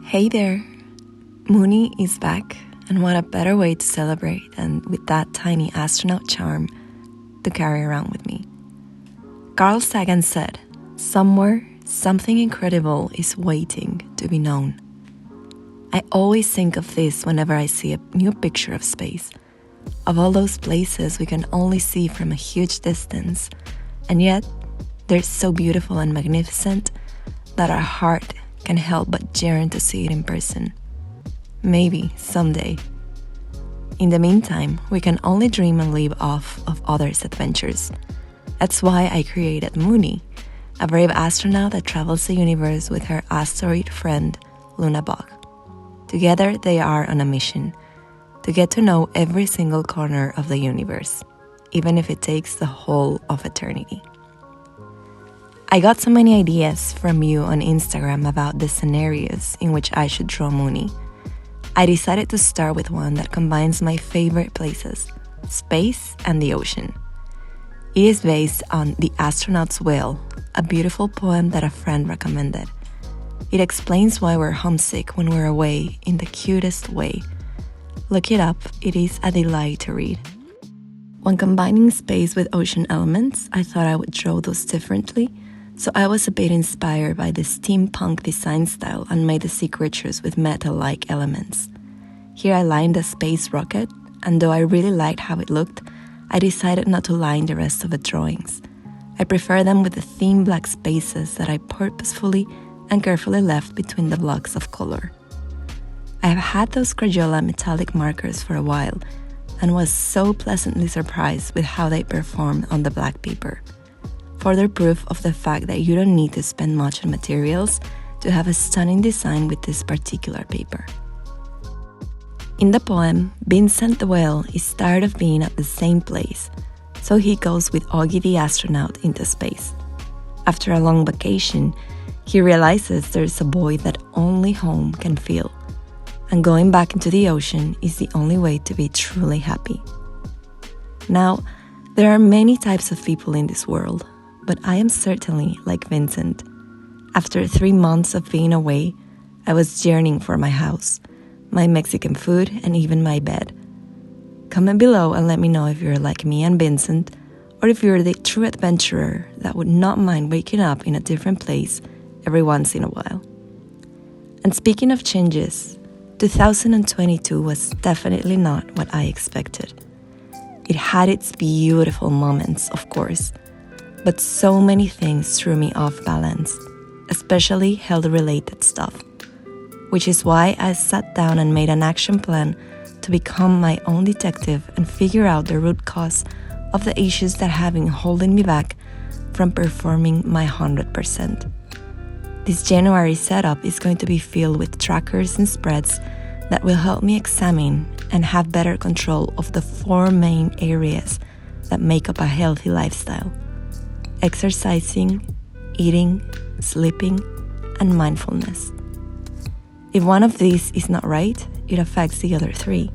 Hey there! Moonie is back, and what a better way to celebrate than with that tiny astronaut charm to carry around with me. Carl Sagan said, "Somewhere, something incredible is waiting to be known." I always think of this whenever I see a new picture of space, of all those places we can only see from a huge distance, and yet they're so beautiful and magnificent that our heart can help but yearn to see it in person. Maybe someday. In the meantime, we can only dream and live off of others' adventures. That's why I created Moonie, a brave astronaut that travels the universe with her asteroid friend, Luna Bug. Together, they are on a mission to get to know every single corner of the universe, even if it takes the whole of eternity. I got so many ideas from you on Instagram about the scenarios in which I should draw Moonie. I decided to start with one that combines my favorite places, space and the ocean. It is based on The Astronaut's Whale, a beautiful poem that a friend recommended. It explains why we're homesick when we're away in the cutest way. Look it up, it is a delight to read. When combining space with ocean elements, I thought I would draw those differently, so I was a bit inspired by the steampunk design style and made the sea creatures with metal-like elements. Here I lined a space rocket, and though I really liked how it looked, I decided not to line the rest of the drawings. I prefer them with the thin black spaces that I purposefully and carefully left between the blocks of color. I have had those Crayola metallic markers for a while, and was so pleasantly surprised with how they performed on the black paper. Further proof of the fact that you don't need to spend much on materials to have a stunning design with this particular paper. In the poem, Vincent the whale is tired of being at the same place, so he goes with Augie the astronaut into space. After a long vacation, he realizes there's a void that only home can fill, and going back into the ocean is the only way to be truly happy. Now, there are many types of people in this world, but I am certainly like Vincent. After 3 months of being away, I was yearning for my house, my Mexican food, and even my bed. Comment below and let me know if you're like me and Vincent, or if you're the true adventurer that would not mind waking up in a different place every once in a while. And speaking of changes, 2022 was definitely not what I expected. It had its beautiful moments, of course, but so many things threw me off balance, especially health-related stuff, which is why I sat down and made an action plan to become my own detective and figure out the root cause of the issues that have been holding me back from performing my 100%. This January setup is going to be filled with trackers and spreads that will help me examine and have better control of the 4 main areas that make up a healthy lifestyle: exercising, eating, sleeping, and mindfulness. If one of these is not right, it affects the other 3,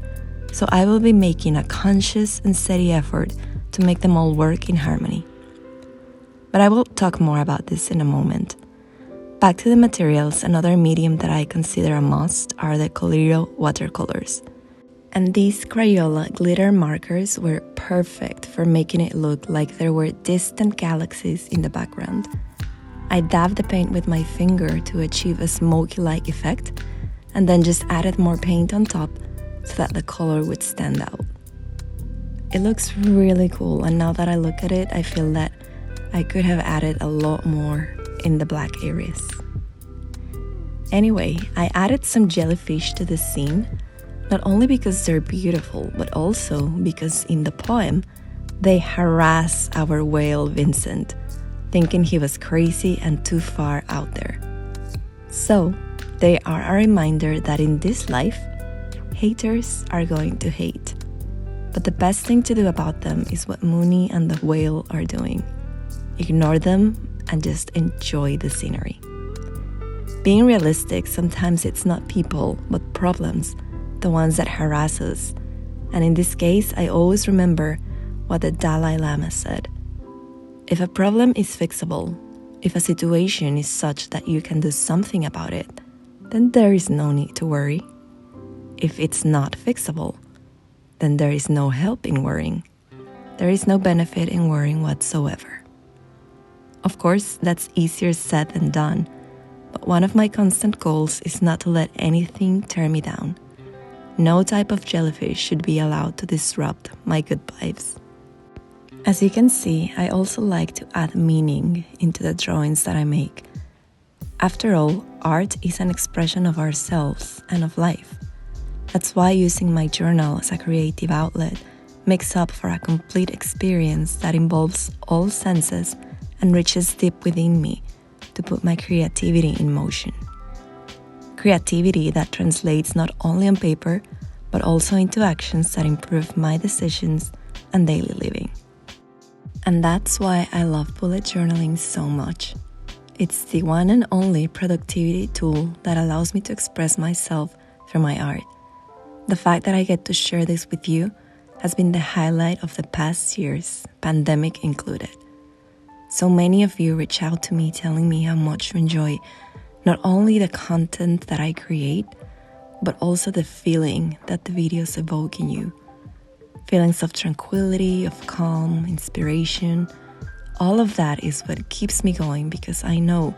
so I will be making a conscious and steady effort to make them all work in harmony. But I will talk more about this in a moment. Back to the materials, another medium that I consider a must are the Colorido watercolors. And these Crayola glitter markers were perfect for making it look like there were distant galaxies in the background. I dabbed the paint with my finger to achieve a smoky-like effect, and then just added more paint on top so that the color would stand out. It looks really cool, and now that I look at it, I feel that I could have added a lot more in the black areas. Anyway, I added some jellyfish to the scene, not only because they're beautiful, but also because in the poem, they harass our whale Vincent, thinking he was crazy and too far out there. So, they are a reminder that in this life, haters are going to hate. But the best thing to do about them is what Moonie and the whale are doing. Ignore them and just enjoy the scenery. Being realistic, sometimes it's not people, but problems, the ones that harass us. And in this case, I always remember what the Dalai Lama said. If a problem is fixable, if a situation is such that you can do something about it, then there is no need to worry. If it's not fixable, then there is no help in worrying. There is no benefit in worrying whatsoever. Of course, that's easier said than done, but one of my constant goals is not to let anything tear me down. No type of jellyfish should be allowed to disrupt my good vibes. As you can see, I also like to add meaning into the drawings that I make. After all, art is an expression of ourselves and of life. That's why using my journal as a creative outlet makes up for a complete experience that involves all senses and reaches deep within me to put my creativity in motion. Creativity that translates not only on paper, but also into actions that improve my decisions and daily living. And that's why I love bullet journaling so much. It's the one and only productivity tool that allows me to express myself through my art. The fact that I get to share this with you has been the highlight of the past years, pandemic included. So many of you reach out to me telling me how much you enjoy not only the content that I create, but also the feeling that the videos evoke in you. Feelings of tranquility, of calm, inspiration. All of that is what keeps me going because I know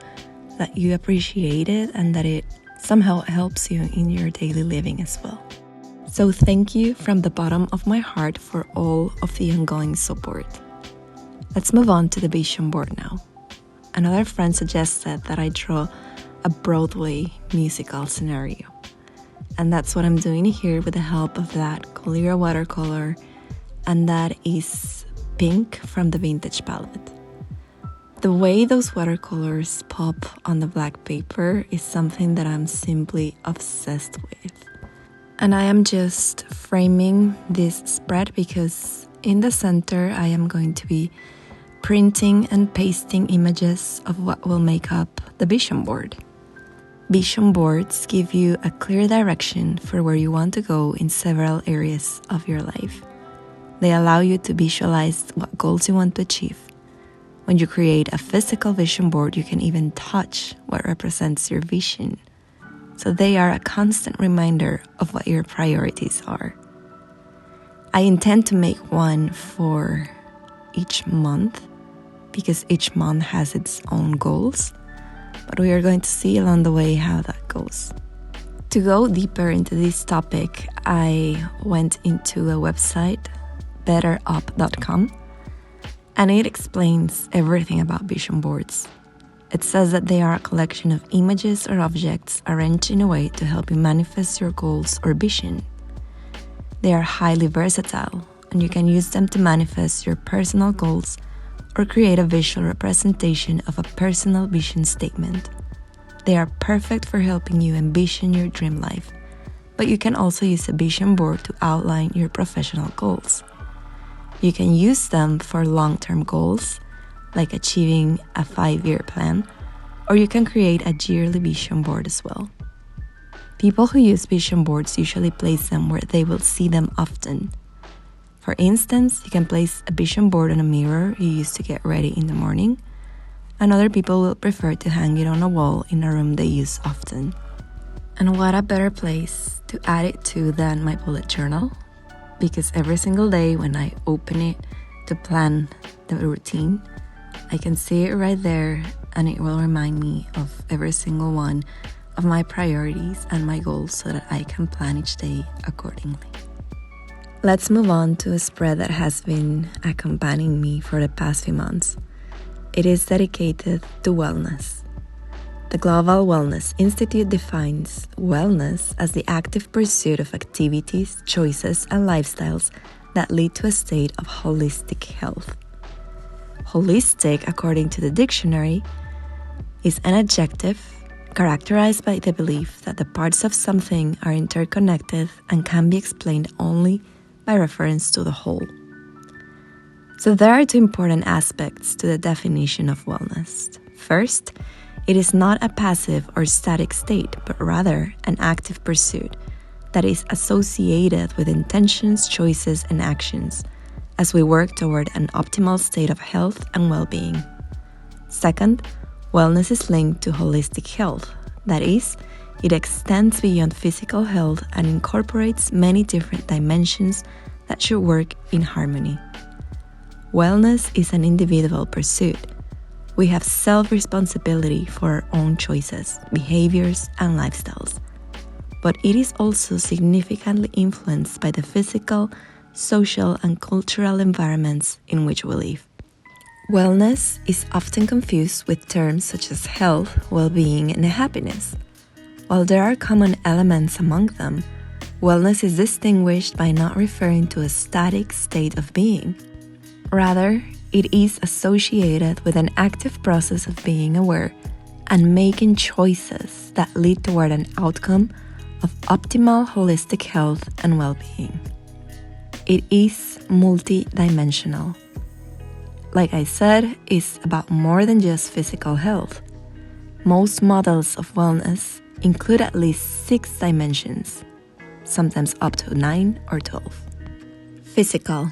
that you appreciate it and that it somehow helps you in your daily living as well. So thank you from the bottom of my heart for all of the ongoing support. Let's move on to the vision board now. Another friend suggested that I draw a Broadway musical scenario. And that's what I'm doing here with the help of that clear watercolor, and that is pink from the Vintage palette. The way those watercolors pop on the black paper is something that I'm simply obsessed with. And I am just framing this spread because in the center I am going to be printing and pasting images of what will make up the vision board. Vision boards give you a clear direction for where you want to go in several areas of your life. They allow you to visualize what goals you want to achieve. When you create a physical vision board, you can even touch what represents your vision. So they are a constant reminder of what your priorities are. I intend to make one for each month because each month has its own goals, but we are going to see along the way how that goes. To go deeper into this topic, I went into a website, betterup.com, and it explains everything about vision boards. It says that they are a collection of images or objects arranged in a way to help you manifest your goals or vision. They are highly versatile, and you can use them to manifest your personal goals or create a visual representation of a personal vision statement. They are perfect for helping you envision your dream life, but you can also use a vision board to outline your professional goals. You can use them for long-term goals, like achieving a 5-year plan, or you can create a yearly vision board as well. People who use vision boards usually place them where they will see them often. For instance, you can place a vision board on a mirror you use to get ready in the morning, and other people will prefer to hang it on a wall in a room they use often. And what a better place to add it to than my bullet journal, because every single day when I open it to plan the routine, I can see it right there, and it will remind me of every single one of my priorities and my goals so that I can plan each day accordingly. Let's move on to a spread that has been accompanying me for the past few months. It is dedicated to wellness. The Global Wellness Institute defines wellness as the active pursuit of activities, choices, and lifestyles that lead to a state of holistic health. Holistic, according to the dictionary, is an adjective characterized by the belief that the parts of something are interconnected and can be explained only by reference to the whole. So there are two important aspects to the definition of wellness. First, it is not a passive or static state, but rather an active pursuit that is associated with intentions, choices, and actions as we work toward an optimal state of health and well-being. Second, wellness is linked to holistic health. That is, It extends beyond physical health and incorporates many different dimensions that should work in harmony. Wellness is an individual pursuit. We have self-responsibility for our own choices, behaviors, and lifestyles. But it is also significantly influenced by the physical, social, and cultural environments in which we live. Wellness is often confused with terms such as health, well-being, and happiness. While there are common elements among them, wellness is distinguished by not referring to a static state of being. Rather, it is associated with an active process of being aware and making choices that lead toward an outcome of optimal holistic health and well-being. It is multidimensional. Like I said, it's about more than just physical health. Most models of wellness include at least 6 dimensions, sometimes up to 9 or 12. Physical: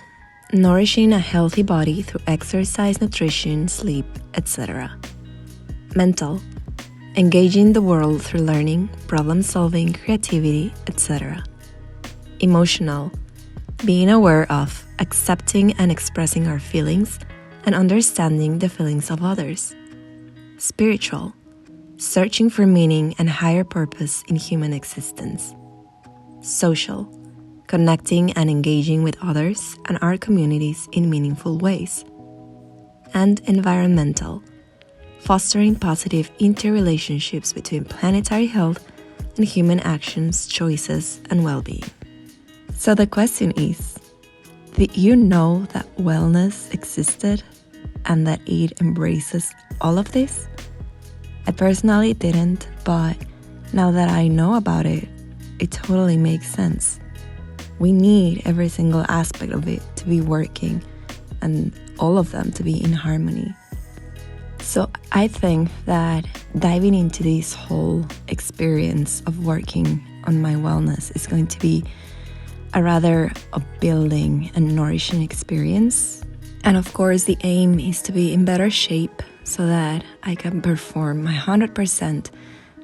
nourishing a healthy body through exercise, nutrition, sleep, etc. Mental: engaging the world through learning, problem-solving, creativity, etc. Emotional: being aware of, accepting and expressing our feelings, and understanding the feelings of others. Spiritual: searching for meaning and higher purpose in human existence. Social: connecting and engaging with others and our communities in meaningful ways. And environmental: fostering positive interrelationships between planetary health and human actions, choices, and well-being. So the question is, did you know that wellness existed and that it embraces all of this? I personally didn't, but now that I know about it, it totally makes sense. We need every single aspect of it to be working and all of them to be in harmony. So I think that diving into this whole experience of working on my wellness is going to be a building and nourishing experience. And of course, the aim is to be in better shape so that I can perform my 100%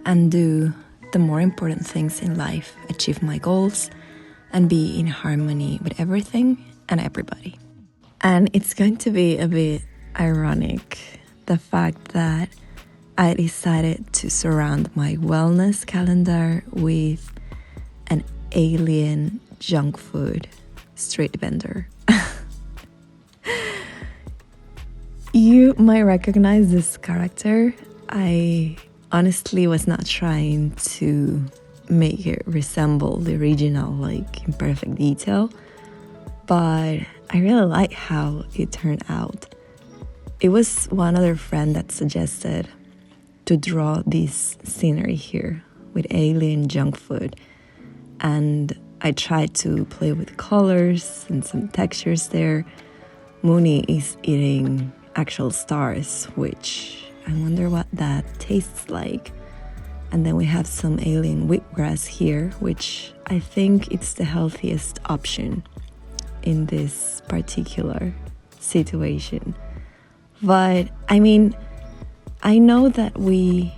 and do the more important things in life, achieve my goals, and be in harmony with everything and everybody. And it's going to be a bit ironic, the fact that I decided to surround my wellness calendar with an alien junk food street vendor. You might recognize this character. I honestly was not trying to make it resemble the original, like in perfect detail, but I really like how it turned out. It was one other friend that suggested to draw this scenery here with alien junk food, and I tried to play with colors and some textures there. Moonie is eating actual stars, which I wonder what that tastes like. And then we have some alien wheatgrass here, which I think it's the healthiest option in this particular situation. But I mean, I know that we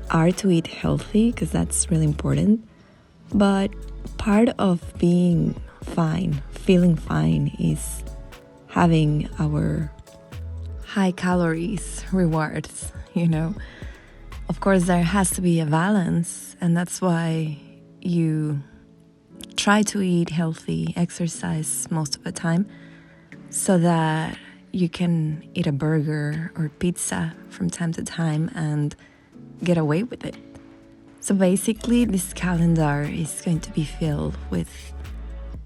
are to eat healthy because that's really important. But part of being fine, feeling fine, is having our high calories rewards, you know. Of course, there has to be a balance, and that's why you try to eat healthy, exercise most of the time, so that you can eat a burger or pizza from time to time and get away with it. So basically, this calendar is going to be filled with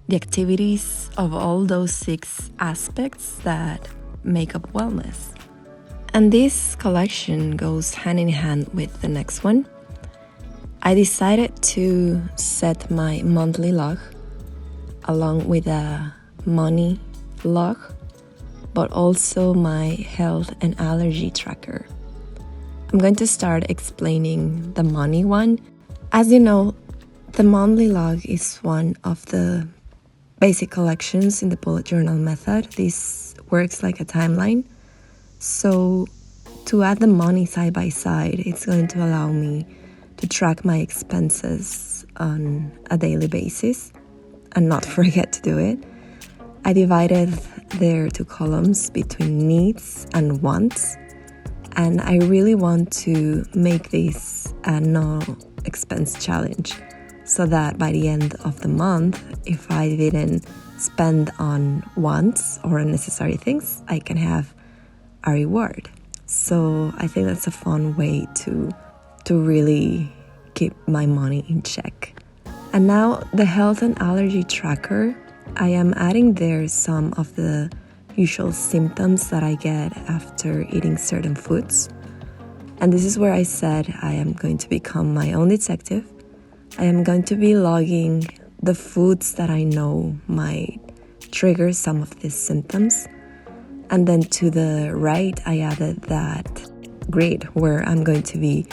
the activities of all those 6 aspects that make up wellness. And this collection goes hand in hand with the next one. I decided to set my monthly log along with a money log, but also my health and allergy tracker. I'm going to start explaining the money one. As you know, the monthly log is one of the basic collections in the bullet journal method. This works like a timeline. So to add the money side by side, it's going to allow me to track my expenses on a daily basis and not forget to do it. I divided their two columns between needs and wants, and I really want to make this a no expense challenge so that by the end of the month, if I didn't spend on wants or unnecessary things, I can have a reward. So I think that's a fun way to really keep my money in check. And now the health and allergy tracker, I am adding there some of the usual symptoms that I get after eating certain foods. And this is where I said I am going to become my own detective. I am going to be logging the foods that I know might trigger some of these symptoms. And then to the right, I added that grid where I'm going to be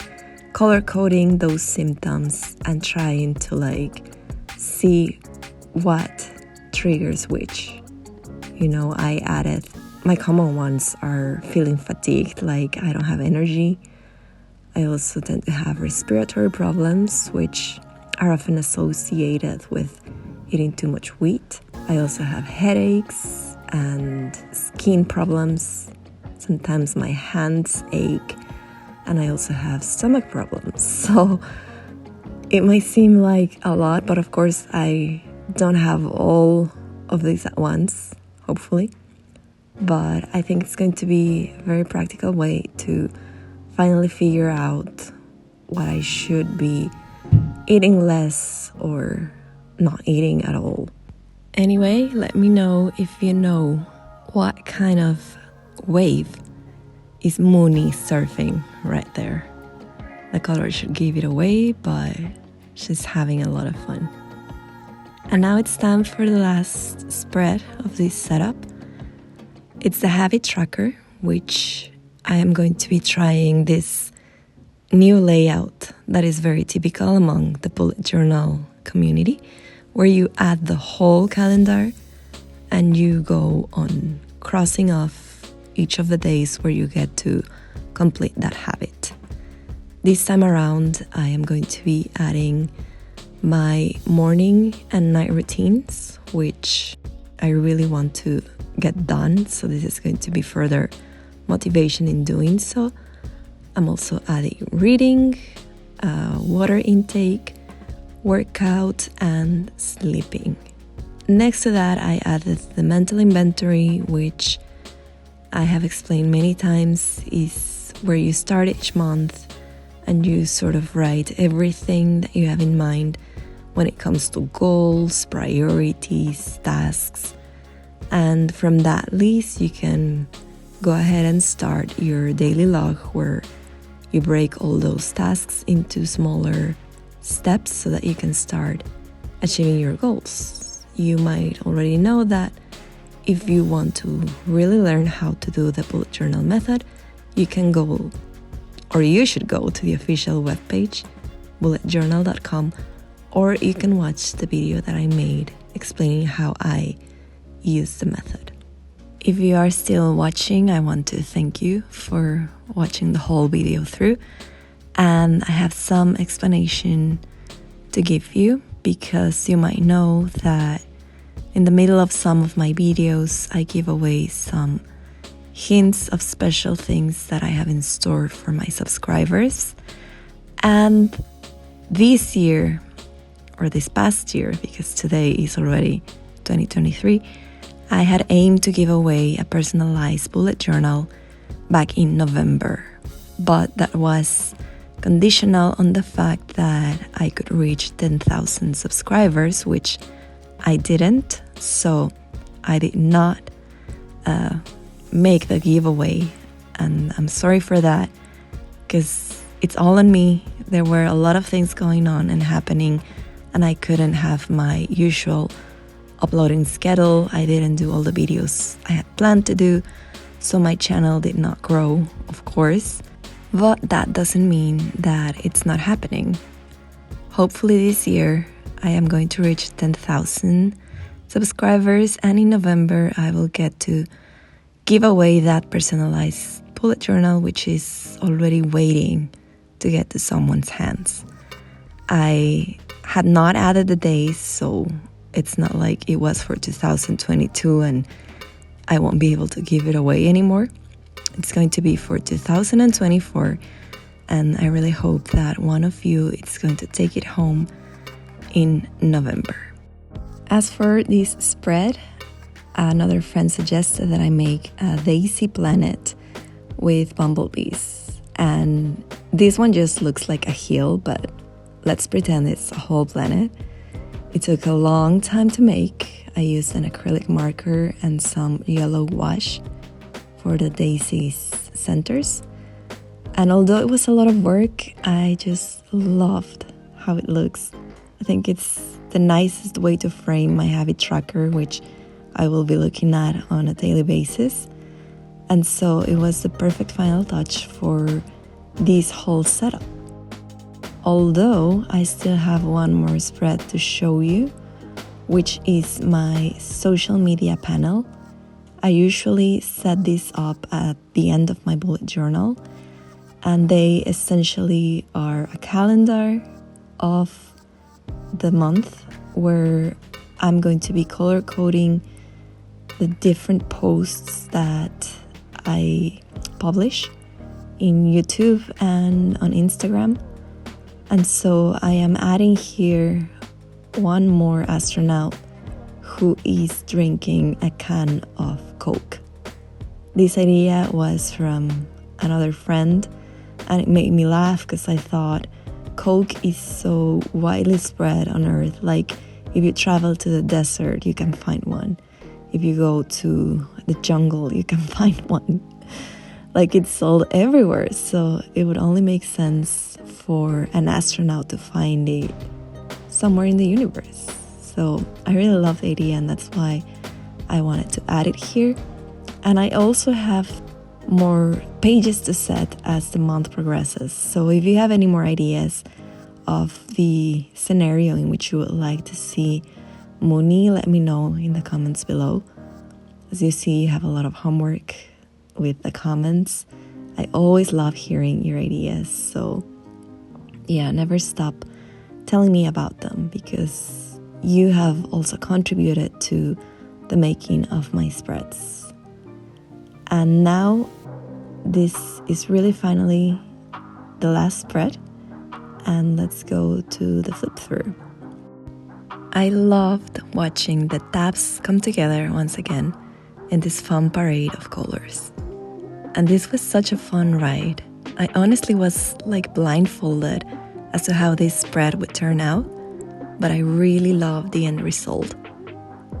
color coding those symptoms and trying to see what triggers which. I added my common ones are feeling fatigued, like I don't have energy. I also tend to have respiratory problems, which are often associated with eating too much wheat. I also have headaches and skin problems. Sometimes my hands ache, and I also have stomach problems. So it might seem like a lot, but of course I don't have all of these at once, hopefully. But I think it's going to be a very practical way to finally figure out what I should be eating less or not eating at all. Anyway, let me know if you know what kind of wave is Moonie surfing right there. The color should give it away, but she's having a lot of fun. And now it's time for the last spread of this setup. It's the habit tracker, which I am going to be trying this new layout that is very typical among the bullet journal community, where you add the whole calendar and you go on crossing off each of the days where you get to complete that habit. This time around, I am going to be adding my morning and night routines, which I really want to get done. So this is going to be further motivation in doing so. I'm also adding reading, water intake, workout, and sleeping. Next to that, I added the mental inventory, which I have explained many times is where you start each month and you sort of write everything that you have in mind when it comes to goals, priorities, tasks. And from that list, you can go ahead and start your daily log where you break all those tasks into smaller steps so that you can start achieving your goals. You might already know that if you want to really learn how to do the bullet journal method, you can go, or you should go to the official webpage, bulletjournal.com, or you can watch the video that I made explaining how I use the method. If you are still watching, I want to thank you for watching the whole video through. And I have some explanation to give you because you might know that in the middle of some of my videos, I give away some hints of special things that I have in store for my subscribers. And this year, or this past year, because today is already 2023, I had aimed to give away a personalized bullet journal back in November. But that was conditional on the fact that I could reach 10,000 subscribers, which I didn't. So I did not make the giveaway, and I'm sorry for that because it's all on me. There were a lot of things going on and happening, and I couldn't have my usual uploading schedule. I didn't do all the videos I had planned to do, so my channel did not grow, of course. But that doesn't mean that it's not happening. Hopefully this year I am going to reach 10,000 subscribers, and in November I will get to give away that personalized bullet journal, which is already waiting to get to someone's hands. I had not added the days, so it's not like it was for 2022 and I won't be able to give it away anymore. It's going to be for 2024, and I really hope that one of you is going to take it home in November. As for this spread, another friend suggested that I make a daisy planet with bumblebees, and this one just looks like a hill, but let's pretend it's a whole planet. It took a long time to make. I used an acrylic marker and some yellow wash for the daisy's centers. And although it was a lot of work, I just loved how it looks. I think it's the nicest way to frame my habit tracker, which I will be looking at on a daily basis. And so it was the perfect final touch for this whole setup. Although I still have one more spread to show you, which is my social media panel. I usually set this up at the end of my bullet journal, and they essentially are a calendar of the month where I'm going to be color coding the different posts that I publish in YouTube and on Instagram. And so I am adding here one more astronaut who is drinking a can of Coke. This idea was from another friend, and it made me laugh because I thought Coke is so widely spread on Earth. Like, if you travel to the desert, you can find one. If you go to the jungle, you can find one. Like, it's sold everywhere, so it would only make sense for an astronaut to find it somewhere in the universe. So I really love the idea, and that's why I wanted to add it here. And I also have more pages to set as the month progresses. So if you have any more ideas of the scenario in which you would like to see Moonie, let me know in the comments below. As you see, you have a lot of homework with the comments. I always love hearing your ideas, so yeah, never stop telling me about them, because you have also contributed to the making of my spreads. And now this is really finally the last spread, and let's go to the flip through. I loved watching the tabs come together once again in this fun parade of colors. And this was such a fun ride. I honestly was like blindfolded as to how this spread would turn out, but I really loved the end result.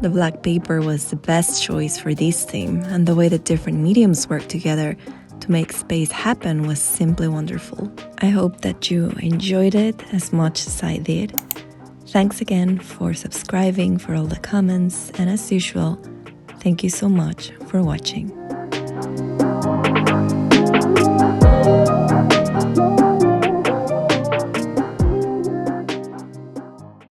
The black paper was the best choice for this theme, and the way the different mediums worked together to make space happen was simply wonderful. I hope that you enjoyed it as much as I did. Thanks again for subscribing, for all the comments, and as usual, thank you so much for watching.